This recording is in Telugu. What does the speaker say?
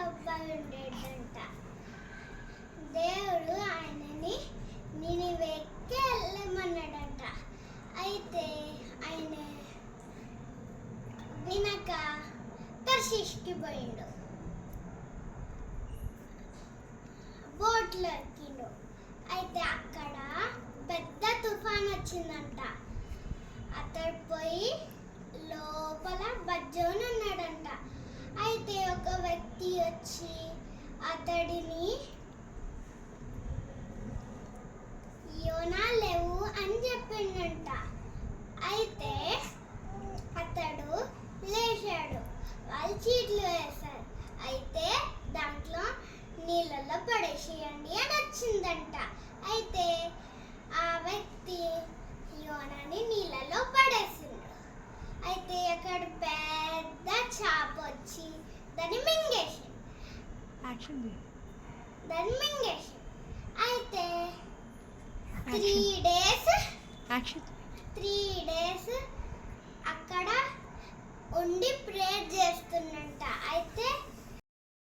అబ్బాయి ఉండేటంట. దేవుడు ఆయనని నినివేకి వెళ్ళమన్నాడంట. అయితే ఆయన వినక తర్షీష్కి పోయిండు. బోట్లో ఎక్కిండు. అయితే అక్కడ పెద్ద తుఫాన్ వచ్చిందంట. అతడు పోయి లోపల బజ్జోని ఉన్నాడంట. అయితే ఒక వ్యక్తి వచ్చి అతడిని యోనా లేవు అని చెప్పిండంట. అయితే అతడు లేచాడు. వాళ్ళు చీట్లు వేశారు. అయితే దాంట్లో నీళ్ళల్లో పడేసేయండి అని వచ్చిందంట. అయితే ఆ వ్యక్తి యోనాని నీళ్ళలో పడేసిండు. అయితే అక్కడ పెద్ద చాప వచ్చి దాన్ని మింగేసింది. అయితే 3 డేస్ అక్కడ ఉండి ప్రేయర్ చేస్తున్నంట. అయితే